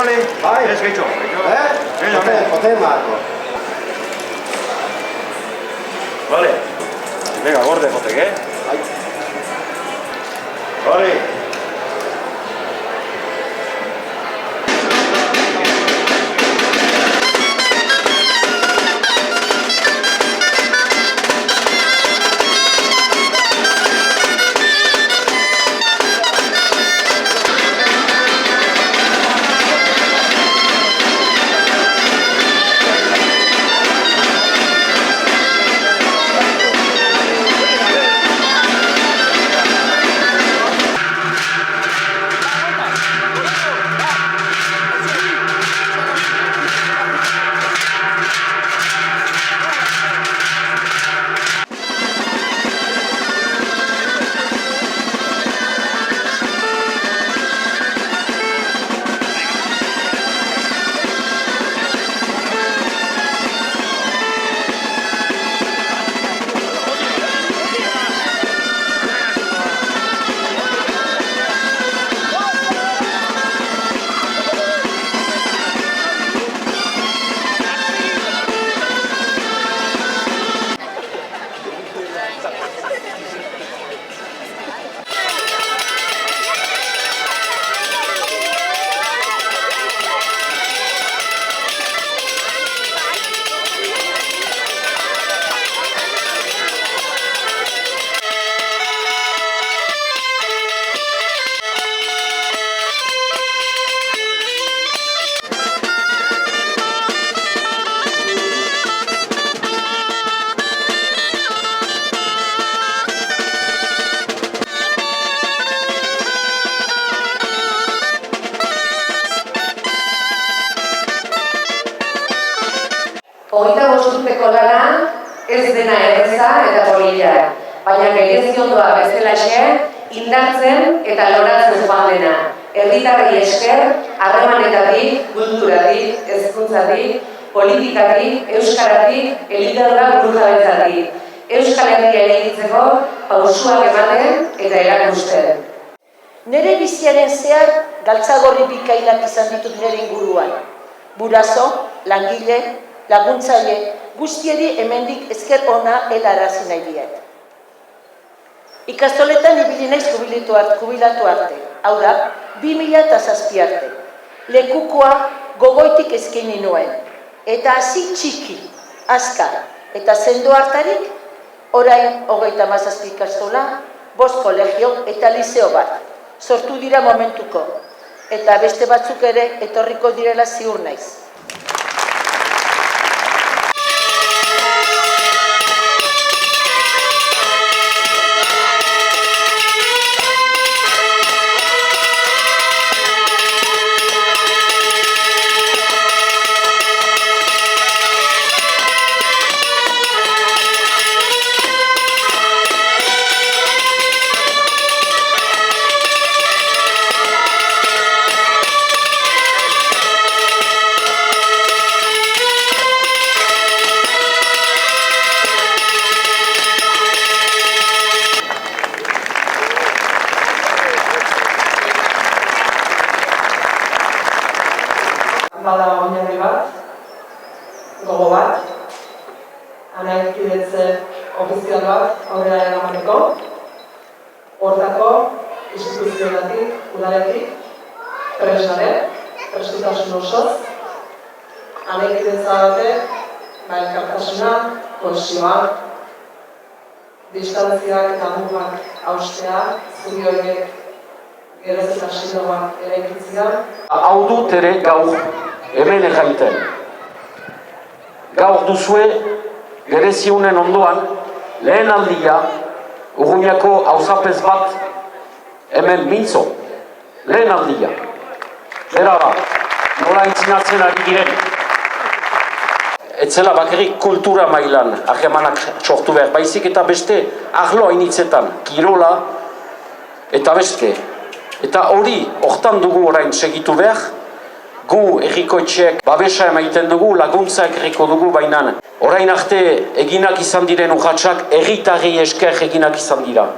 Vale? Bai. Ez gaitxo. Jote marko. Vale. Venga, gorde jotek, Bai. Vale. Hogeita bosturteko lana ez dena erreza eta polita, baina gereziondoa bezalaxe indartzen eta loratzen joan dena. Herritarrei esker, harremanetatik, kulturatik, hezkuntzatik, politikatik, euskaratik, elikadura burujabetzatik. Euskal Herria eraikitzeko pausuak ematen eta erakusten. Nere biziaren zehar galtzagorri bikainak izan ditut nere inguruan. Burazo, langile, laguntzaile, guztieri hemendik esker ona helarazi nahi diet. Ikastoletan ibili naiz jubilatu arte, hau da, 2007 arte. Lekukoa gogoitik eskaini nuen, eta hasi txiki, azkar, eta sendo hartarik, orain 37 ikastola, 5 kolegio eta liceo bat, sortu dira momentuko, eta beste batzuk ere etorriko direla ziur naiz. Bada oinarri bat, gogo bat, anaikidetze ofizial bat aurrera eramateko, hortako instituzioetatik, udaletik, presare, prestutasun osoz, anaikidetza batek, elkartasuna, kohesioa, distantziak eta mugak haustea, zuri horiek geroz eta sindoak eraikitzea. Hau dut ere gaur hemen egaiten. Gaur duzue gereziunen ondoan lehen aldia Urruñako auzapez bat hemen mintzo. Lehen aldia. Bera da, nola intzinatzen ari diren. Etzela bakarrik kultura mailan harremanak sortu behar, baizik eta beste arlo hainitzetan, kirola eta beste. Eta hori, hortan dugu orain segitu behar, gu errikoetxeak babesa emaiten dugu, laguntza erriko dugu bainan. Orain arte eginak izan diren urratsak, herritarrei esker eginak izan dira.